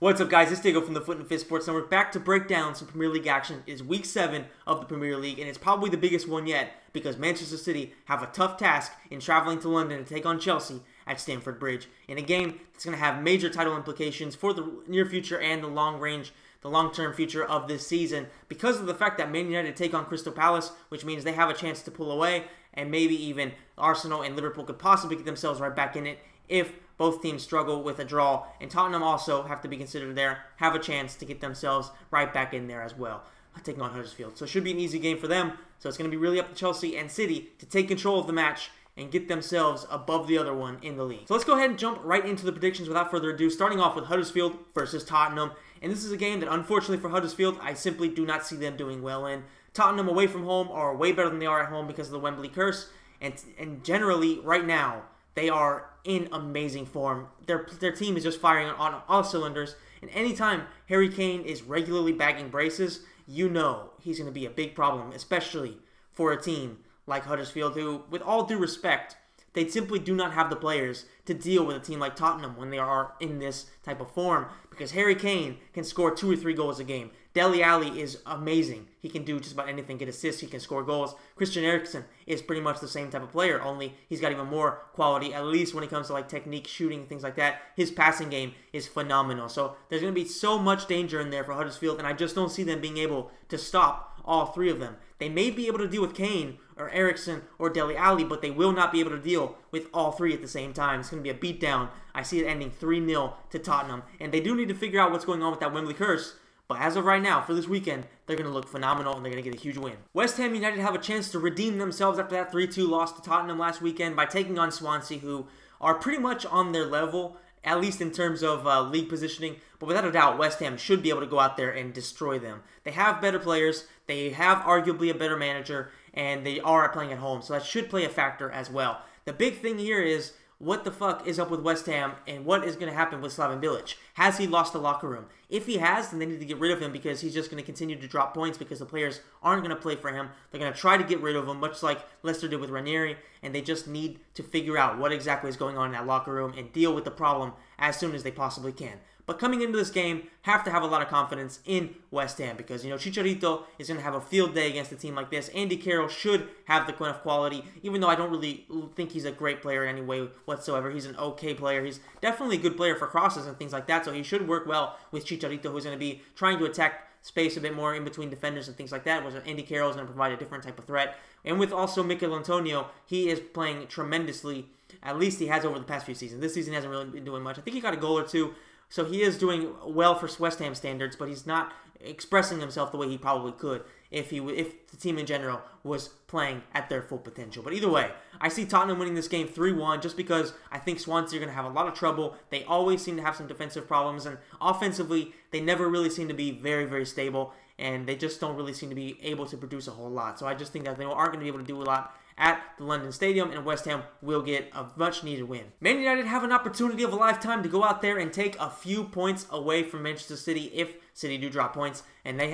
What's up, guys? It's Diego from the Foot and Fist Sports Network, back to break down some Premier League action. It is Week 7 of the Premier League, and it's probably the biggest one yet because Manchester City have a tough task in traveling to London to take on Chelsea at Stamford Bridge in a game that's going to have major title implications for the near future and the long-term future of this season because of the fact that Man United take on Crystal Palace, which means they have a chance to pull away, and maybe even Arsenal and Liverpool could possibly get themselves right back in it if both teams struggle with a draw, and Tottenham also have to be considered there, have a chance to get themselves right back in there as well, taking on Huddersfield. So it should be an easy game for them. So it's going to be really up to Chelsea and City to take control of the match and get themselves above the other one in the league. So let's go ahead and jump right into the predictions without further ado, starting off with Huddersfield versus Tottenham. And this is a game that, unfortunately for Huddersfield, I simply do not see them doing well in. Tottenham away from home are way better than they are at home because of the Wembley curse. And generally, right now, they are in amazing form. Their team is just firing on all cylinders. And anytime Harry Kane is regularly bagging braces, you know he's going to be a big problem, especially for a team like Huddersfield, who, with all due respect, they simply do not have the players to deal with a team like Tottenham when they are in this type of form, because Harry Kane can score 2 or 3 goals a game. Dele Alli is amazing. He can do just about anything, get assists, he can score goals. Christian Eriksen is pretty much the same type of player, only he's got even more quality, at least when it comes to like technique, shooting, things like that. His passing game is phenomenal. So there's going to be so much danger in there for Huddersfield, and I just don't see them being able to stop all 3 of them. They may be able to deal with Kane or Eriksen or Dele Alli, but they will not be able to deal with all 3 at the same time. It's going to be a beatdown. I see it ending 3-0 to Tottenham, and they do need to figure out what's going on with that Wembley curse. But as of right now, for this weekend, they're going to look phenomenal and they're going to get a huge win. West Ham United have a chance to redeem themselves after that 3-2 loss to Tottenham last weekend by taking on Swansea, who are pretty much on their level, at least in terms of league positioning. But without a doubt, West Ham should be able to go out there and destroy them. They have better players, they have arguably a better manager, and they are playing at home, so that should play a factor as well. The big thing here is, what the fuck is up with West Ham, and what is going to happen with Slaven Bilic? Has he lost the locker room? If he has, then they need to get rid of him because he's just going to continue to drop points because the players aren't going to play for him. They're going to try to get rid of him, much like Leicester did with Ranieri, and they just need to figure out what exactly is going on in that locker room and deal with the problem as soon as they possibly can. But coming into this game, have to have a lot of confidence in West Ham because, you know, Chicharito is going to have a field day against a team like this. Andy Carroll should have the enough quality, even though I don't really think he's a great player in any way whatsoever. He's an okay player. He's definitely a good player for crosses and things like that, so he should work well with Chicharito, who's going to be trying to attack space a bit more in between defenders and things like that, whereas Andy Carroll is going to provide a different type of threat. And with also Mikel Antonio, he is playing tremendously. At least he has over the past few seasons. This season hasn't really been doing much. I think he got a goal or 2. So he is doing well for West Ham standards, but he's not expressing himself the way he probably could if the team in general was playing at their full potential. But either way, I see Tottenham winning this game 3-1 just because I think Swansea are going to have a lot of trouble. They always seem to have some defensive problems, and offensively, they never really seem to be very, very stable, and they just don't really seem to be able to produce a whole lot. So I just think that they aren't going to be able to do a lot at the London Stadium, and West Ham will get a much-needed win. Man United have an opportunity of a lifetime to go out there and take a few points away from Manchester City if City do drop points, and all they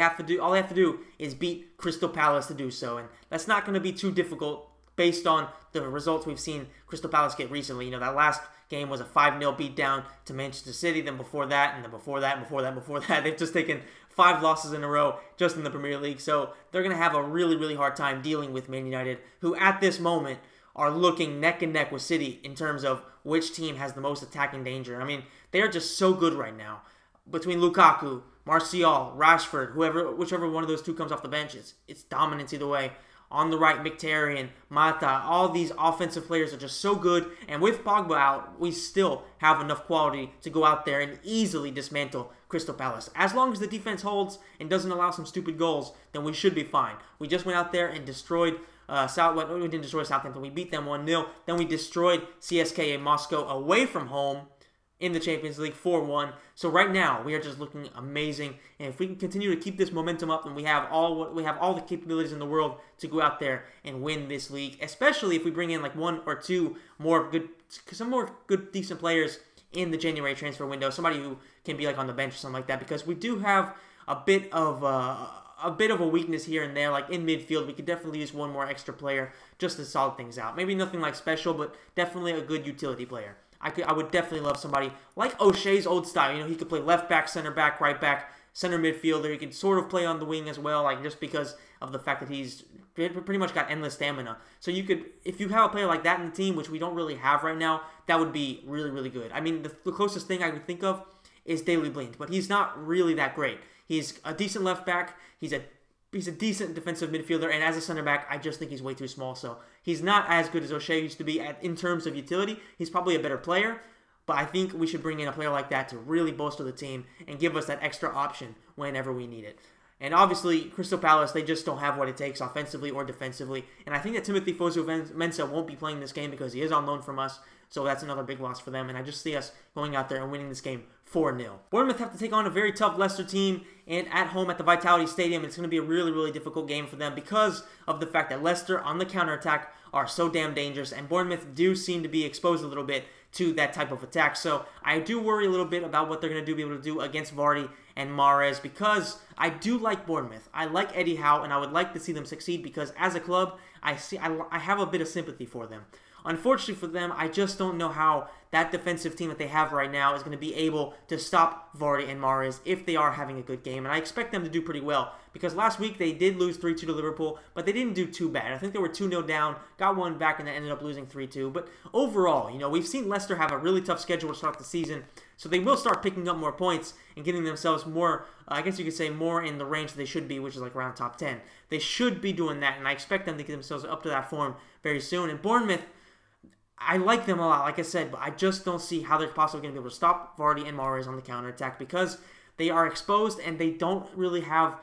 have to do is beat Crystal Palace to do so, and that's not going to be too difficult based on the results we've seen Crystal Palace get recently. You know, that last game was a 5-0 beatdown to Manchester City, then before that, and then before that, and before that, and before that. They've just taken 5 losses in a row just in the Premier League, so they're going to have a really, really hard time dealing with Man United, who at this moment are looking neck and neck with City in terms of which team has the most attacking danger. I mean, they are just so good right now. Between Lukaku, Martial, Rashford, whichever one of those 2 comes off the bench, it's dominance either way. On the right, Mkhitaryan, Mata, all these offensive players are just so good. And with Pogba out, we still have enough quality to go out there and easily dismantle Crystal Palace. As long as the defense holds and doesn't allow some stupid goals, then we should be fine. We just went out there and destroyed we didn't destroy Southampton. We beat them 1-0. Then we destroyed CSKA Moscow away from home in the Champions League 4-1. So right now, we are just looking amazing. And if we can continue to keep this momentum up, then we have all the capabilities in the world to go out there and win this league, especially if we bring in like 1 or 2 some more good, decent players in the January transfer window. Somebody who can be like on the bench or something like that, because we do have a bit of a weakness here and there. Like in midfield, we could definitely use 1 more extra player just to solve things out. Maybe nothing like special, but definitely a good utility player. I would definitely love somebody like O'Shea's old style. He could play left back, center back, right back, center midfielder. He can sort of play on the wing as well, like just because of the fact that he's pretty much got endless stamina. So you could, if you have a player like that in the team, which we don't really have right now, that would be really, really good. I mean, the closest thing I would think of is Daley Blind, but he's not really that great. He's a decent left back. He's a decent defensive midfielder, and as a center back, I just think he's way too small. So he's not as good as O'Shea used to be in terms of utility. He's probably a better player, but I think we should bring in a player like that to really bolster the team and give us that extra option whenever we need it. And obviously, Crystal Palace, they just don't have what it takes offensively or defensively. And I think that Timothy Fosu-Mensah won't be playing this game because he is on loan from us. So that's another big loss for them. And I just see us going out there and winning this game 4-0. Bournemouth have to take on a very tough Leicester team. And at home at the Vitality Stadium, it's going to be a really, really difficult game for them because of the fact that Leicester on the counterattack are so damn dangerous. And Bournemouth do seem to be exposed a little bit to that type of attack. So I do worry a little bit about what they're going to be able to do against Vardy and Mahrez because I do like Bournemouth. I like Eddie Howe, and I would like to see them succeed because as a club, I have a bit of sympathy for them. Unfortunately for them, I just don't know how that defensive team that they have right now is going to be able to stop Vardy and Mahrez if they are having a good game. And I expect them to do pretty well because last week they did lose 3-2 to Liverpool, but they didn't do too bad. I think they were 2-0 down, got one back, and then ended up losing 3-2. But overall, we've seen Leicester have a really tough schedule to start the season, so they will start picking up more points and getting themselves more, I guess you could say, more in the range that they should be, which is like around top 10. They should be doing that, and I expect them to get themselves up to that form very soon. And Bournemouth, I like them a lot, like I said, but I just don't see how they're possibly going to be able to stop Vardy and Mahrez on the counterattack because they are exposed and they don't really have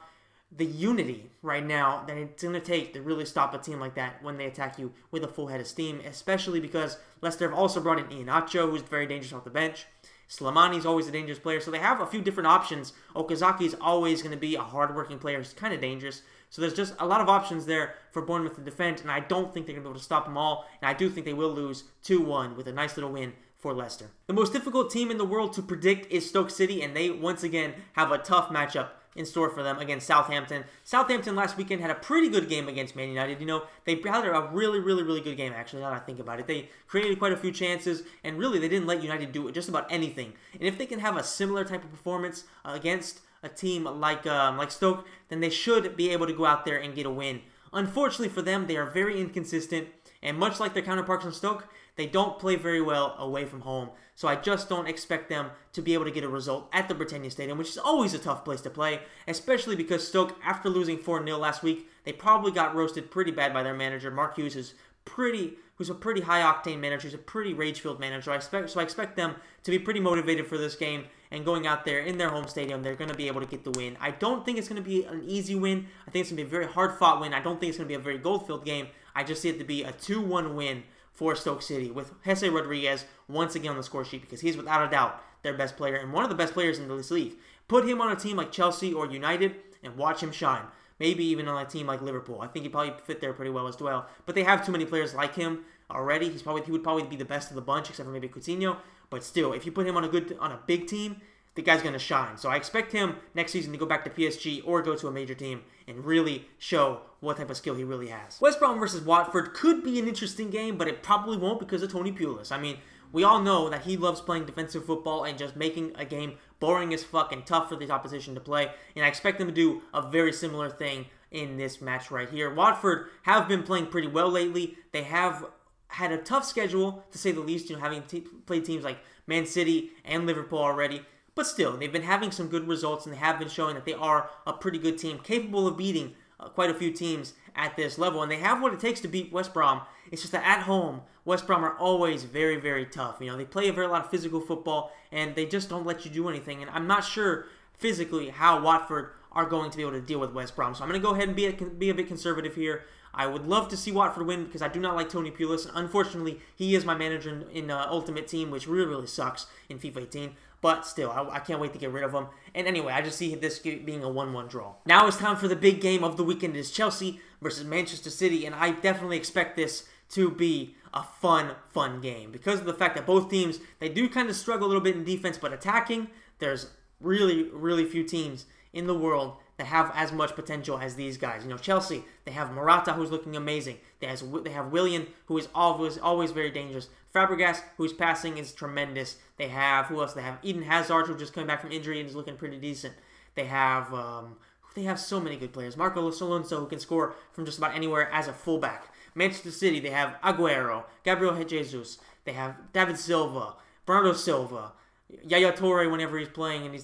the unity right now that it's going to take to really stop a team like that when they attack you with a full head of steam, especially because Leicester have also brought in Iheanacho, who's very dangerous off the bench. Slimani's always a dangerous player, so they have a few different options. Okazaki's always going to be a hard-working player. He's kind of dangerous. So there's just a lot of options there for Bournemouth to defend, and I don't think they're going to be able to stop them all, and I do think they will lose 2-1 with a nice little win for Leicester. The most difficult team in the world to predict is Stoke City, and they once again have a tough matchup in store for them against Southampton. Southampton last weekend had a pretty good game against Man United. They had a really, really, really good game, actually, now that I think about it. They created quite a few chances, and really, they didn't let United do just about anything. And if they can have a similar type of performance against a team like Stoke, then they should be able to go out there and get a win. Unfortunately for them, they are very inconsistent, and much like their counterparts in Stoke, they don't play very well away from home. So I just don't expect them to be able to get a result at the Britannia Stadium, which is always a tough place to play, especially because Stoke, after losing 4-0 last week, they probably got roasted pretty bad by their manager. Mark Hughes is who's a pretty high-octane manager. He's a pretty rage-filled manager. So I expect them to be pretty motivated for this game, and going out there in their home stadium, they're going to be able to get the win. I don't think it's going to be an easy win. I think it's going to be a very hard-fought win. I don't think it's going to be a very goal-filled game. I just see it to be a 2-1 win for Stoke City with Jesse Rodriguez once again on the score sheet because he's without a doubt their best player and one of the best players in this league. Put him on a team like Chelsea or United and watch him shine. Maybe even on a team like Liverpool. I think he'd probably fit there pretty well as well. But they have too many players like him already. He would probably be the best of the bunch except for maybe Coutinho. But still, if you put him on a big team, the guy's going to shine. So I expect him next season to go back to PSG or go to a major team and really show what type of skill he really has. West Brom versus Watford could be an interesting game, but it probably won't because of Tony Pulis. I mean, we all know that he loves playing defensive football and just making a game boring as fuck and tough for the opposition to play. And I expect them to do a very similar thing in this match right here. Watford have been playing pretty well lately. They have had a tough schedule, to say the least, having played teams like Man City and Liverpool already. But still, they've been having some good results, and they have been showing that they are a pretty good team, capable of beating quite a few teams at this level. And they have what it takes to beat West Brom. It's just that at home, West Brom are always very, very tough. They play a very lot of physical football, and they just don't let you do anything. And I'm not sure physically how Watford are going to be able to deal with West Brom. So I'm going to go ahead and be a bit conservative here. I would love to see Watford win because I do not like Tony Pulis. Unfortunately, he is my manager in Ultimate Team, which really, really sucks in FIFA 18. But still, I can't wait to get rid of him. And anyway, I just see this being a 1-1 draw. Now it's time for the big game of the weekend. It is Chelsea versus Manchester City. And I definitely expect this to be a fun game. Because of the fact that both teams, they do kind of struggle a little bit in defense. But attacking, there's really, really few teams in the world that have as much potential as these guys. You know, Chelsea, they have Morata, who's looking amazing. They have Willian, who is always very dangerous. Fabregas, whose passing is tremendous. They have, who else? They have Eden Hazard, who's just coming back from injury and is looking pretty decent. They have so many good players. Marco Alonso, who can score from just about anywhere as a fullback. Manchester City, they have Aguero, Gabriel Jesus. They have David Silva, Bernardo Silva, Yaya Toure whenever he's playing and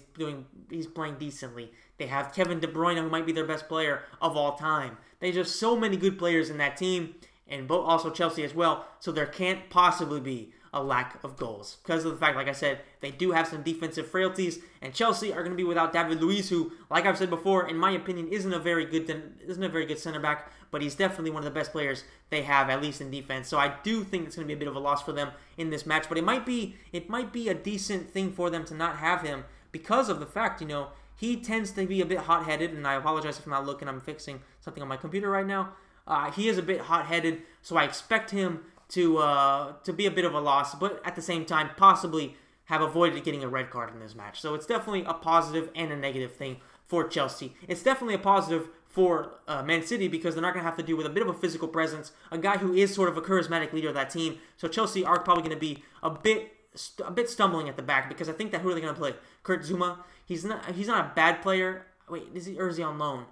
he's playing decently. They have Kevin De Bruyne, who might be their best player of all time. There's just so many good players in that team, and also Chelsea as well, so there can't possibly be a lack of goals. Because of the fact, like I said, they do have some defensive frailties, and Chelsea are going to be without David Luiz, who, like I've said before, in my opinion, isn't a very good center back, but he's definitely one of the best players they have, at least in defense. So I do think it's going to be a bit of a loss for them in this match, but it might be a decent thing for them to not have him because of the fact, you know, he tends to be a bit hot-headed, and I apologize if I'm not looking. I'm fixing something on my computer right now. He is a bit hot-headed, so I expect him to be a bit of a loss, but at the same time, possibly have avoided getting a red card in this match. So it's definitely a positive and a negative thing for Chelsea. It's definitely a positive for Man City because they're not going to have to deal with a bit of a physical presence, a guy who is sort of a charismatic leader of that team. So Chelsea are probably going to be a bit stumbling at the back because I think that who are they going to play? Kurt Zouma. He's not a bad player. Wait, is he on loan?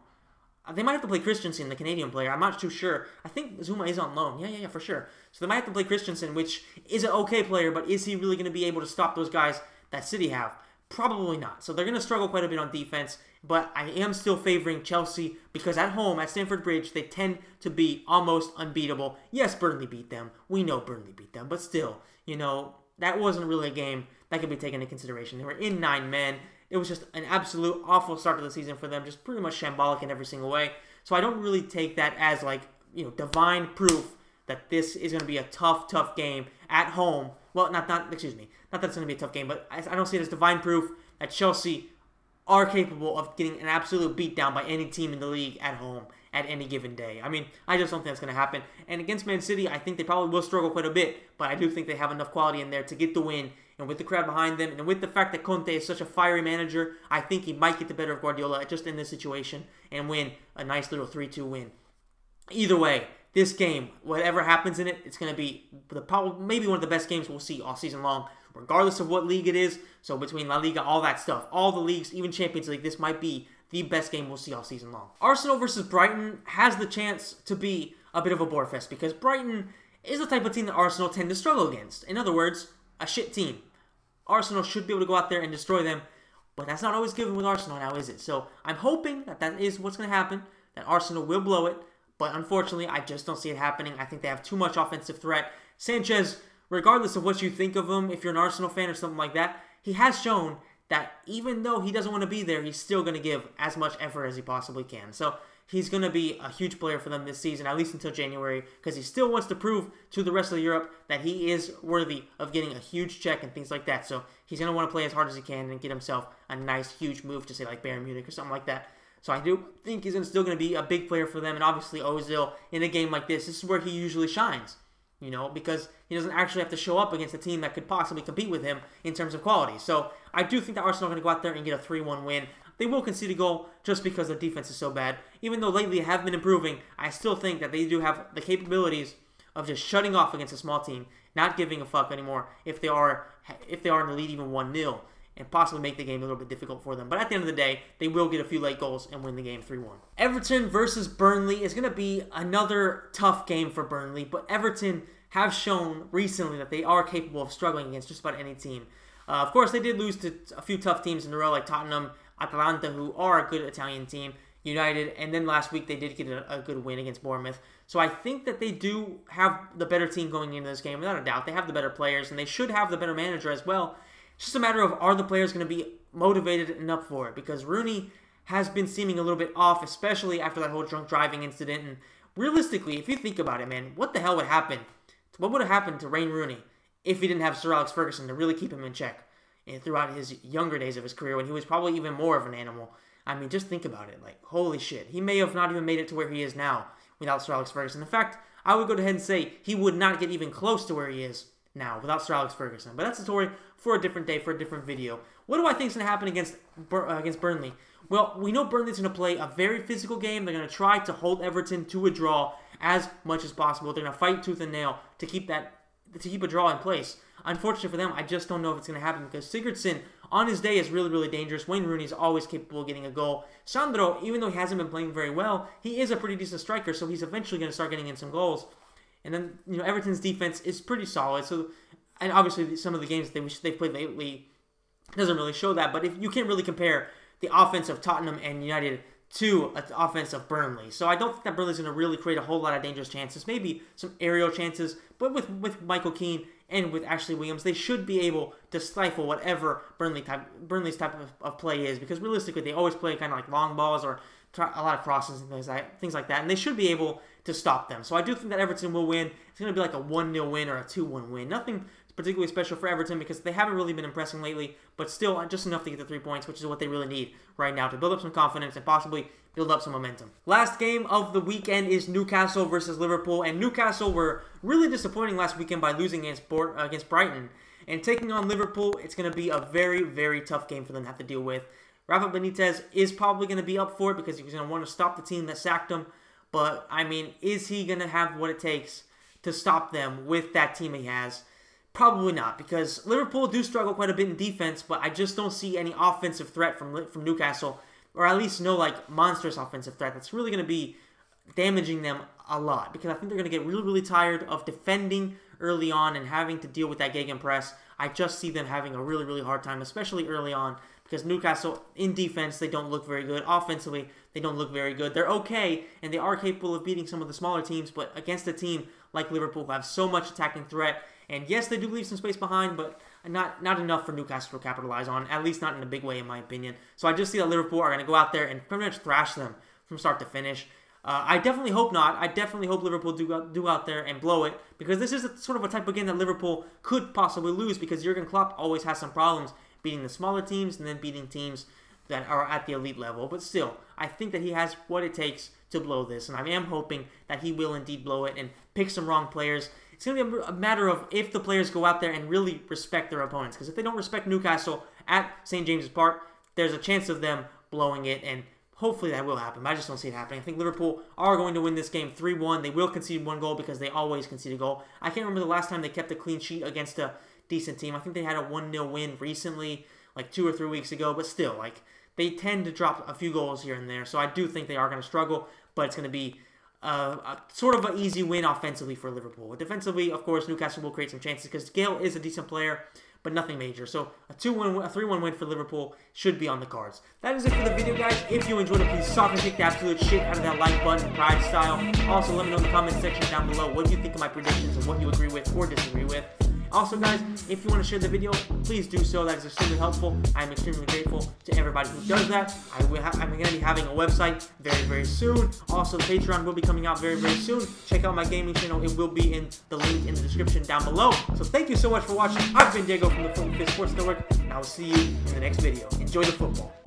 They might have to play Christensen, the Canadian player. I'm not too sure. I think Zouma is on loan. Yeah, for sure. So they might have to play Christensen, which is an okay player, but is he really going to be able to stop those guys that City have? Probably not. So they're going to struggle quite a bit on defense, but I am still favoring Chelsea because at home, at Stamford Bridge, they tend to be almost unbeatable. Yes, Burnley beat them. We know Burnley beat them, but still, you know, that wasn't really a game that could be taken into consideration. They were in 9 men. It was just an absolute awful start to the season for them, just pretty much shambolic in every single way. So I don't really take that as, like, you know, divine proof that this is going to be a tough game at home. Well, not that it's going to be a tough game, but I don't see it as divine proof that Chelsea are capable of getting an absolute beatdown by any team in the league at home at any given day. I mean, I just don't think that's going to happen. And against Man City, I think they probably will struggle quite a bit, but I do think they have enough quality in there to get the win. And with the crowd behind them, and with the fact that Conte is such a fiery manager, I think he might get the better of Guardiola just in this situation and win a nice little 3-2 win. Either way, this game, whatever happens in it, it's going to be maybe one of the best games we'll see all season long, regardless of what league it is. So between La Liga, all that stuff, all the leagues, even Champions League, this might be the best game we'll see all season long. Arsenal versus Brighton has the chance to be a bit of a bore fest because Brighton is the type of team that Arsenal tend to struggle against. In other words, a shit team. Arsenal should be able to go out there and destroy them, but that's not always given with Arsenal now, is it? So I'm hoping that is what's going to happen, that Arsenal will blow it, but unfortunately, I just don't see it happening. I think they have too much offensive threat. Sanchez, regardless of what you think of him, if you're an Arsenal fan or something like that, he has shown that even though he doesn't want to be there, he's still going to give as much effort as he possibly can. So he's going to be a huge player for them this season, at least until January, because he still wants to prove to the rest of Europe that he is worthy of getting a huge check and things like that. So he's going to want to play as hard as he can and get himself a nice, huge move to, say, like Bayern Munich or something like that. So I do think he's still going to be a big player for them, and obviously Ozil, in a game like this is where he usually shines, you know, because he doesn't actually have to show up against a team that could possibly compete with him in terms of quality. So I do think that Arsenal are going to go out there and get a 3-1 win. They will concede a goal just because the defense is so bad. Even though lately they have been improving, I still think that they do have the capabilities of just shutting off against a small team, not giving a fuck anymore if they are in the lead even 1-0, and possibly make the game a little bit difficult for them. But at the end of the day, they will get a few late goals and win the game 3-1. Everton versus Burnley is going to be another tough game for Burnley, but Everton have shown recently that they are capable of struggling against just about any team. Of course, they did lose to a few tough teams in a row like Tottenham, Atalanta, who are a good Italian team, United, and then last week they did get a good win against Bournemouth. So I think that they do have the better team going into this game, without a doubt. They have the better players, and they should have the better manager as well. It's just a matter of, are the players going to be motivated and up for it? Because Rooney has been seeming a little bit off, especially after that whole drunk driving incident. And realistically, if you think about it, man, what the hell would happen? What would have happened to Wayne Rooney if he didn't have Sir Alex Ferguson to really keep him in check throughout his younger days of his career when he was probably even more of an animal? I mean, just think about it. Like, holy shit. He may have not even made it to where he is now without Sir Alex Ferguson. In fact, I would go ahead and say he would not get even close to where he is now without Sir Alex Ferguson. But that's a story for a different day, for a different video. What do I think is going to happen against Burnley? Well, we know Burnley's going to play a very physical game. They're going to try to hold Everton to a draw as much as possible. They're going to fight tooth and nail to keep a draw in place. Unfortunately for them, I just don't know if it's going to happen because Sigurdsson, on his day, is really, really dangerous. Wayne Rooney is always capable of getting a goal. Sandro, even though he hasn't been playing very well, he is a pretty decent striker, so he's eventually going to start getting in some goals. And then, Everton's defense is pretty solid. So, and obviously, some of the games they've played lately doesn't really show that. But if you can't really compare the offense of Tottenham and United to the offense of Burnley. So I don't think that Burnley's going to really create a whole lot of dangerous chances. Maybe some aerial chances, but with Michael Keane and with Ashley Williams, they should be able to stifle whatever Burnley's type of play is. Because realistically, they always play kind of like long balls or a lot of crosses and things like that. And they should be able to stop them. So I do think that Everton will win. It's going to be like a 1-0 win or a 2-1 win. Nothing particularly special for Everton because they haven't really been impressing lately, but still just enough to get the 3 points, which is what they really need right now to build up some confidence and possibly build up some momentum. Last game of the weekend is Newcastle versus Liverpool, and Newcastle were really disappointing last weekend by losing against Brighton. And taking on Liverpool, it's going to be a very, very tough game for them to have to deal with. Rafa Benitez is probably going to be up for it because he's going to want to stop the team that sacked him. But, I mean, is he going to have what it takes to stop them with that team he has? Probably not, because Liverpool do struggle quite a bit in defense, but I just don't see any offensive threat from Newcastle, or at least no monstrous offensive threat that's really going to be damaging them a lot, because I think they're going to get really, really tired of defending early on and having to deal with that gegenpress. I just see them having a really, really hard time, especially early on, because Newcastle, in defense, they don't look very good. Offensively, they don't look very good. They're okay, and they are capable of beating some of the smaller teams, but against a team like Liverpool who have so much attacking threat, and yes, they do leave some space behind, but not enough for Newcastle to capitalize on, at least not in a big way, in my opinion. So I just see that Liverpool are going to go out there and pretty much thrash them from start to finish. I definitely hope not. I definitely hope Liverpool do go out there and blow it, because this is sort of a type of game that Liverpool could possibly lose, because Jurgen Klopp always has some problems beating the smaller teams and then beating teams that are at the elite level. But still, I think that he has what it takes to blow this, and I am hoping that he will indeed blow it and pick some wrong players. It's going to be a matter of if the players go out there and really respect their opponents, because if they don't respect Newcastle at St. James's Park, there's a chance of them blowing it, and hopefully that will happen. But I just don't see it happening. I think Liverpool are going to win this game 3-1. They will concede 1 goal because they always concede a goal. I can't remember the last time they kept a clean sheet against a decent team. I think they had a 1-0 win recently, like 2 or 3 weeks ago, but still, they tend to drop a few goals here and there, so I do think they are going to struggle, but it's going to be sort of an easy win offensively for Liverpool. Defensively, of course, Newcastle will create some chances because Gale is a decent player, but nothing major. So a 3-1 win for Liverpool should be on the cards. That is it for the video, guys. If you enjoyed it, please soccer kick the absolute shit out of that like button, pride style. Also, let me know in the comment section down below what you think of my predictions and what you agree with or disagree with. Also, guys, if you want to share the video, please do so. That is extremely helpful. I am extremely grateful to everybody who does that. I'm going to be having a website very, very soon. Also, the Patreon will be coming out very, very soon. Check out my gaming channel. It will be in the link in the description down below. So thank you so much for watching. I've been Diego from the Foot and Fist Sports Network, and I will see you in the next video. Enjoy the football.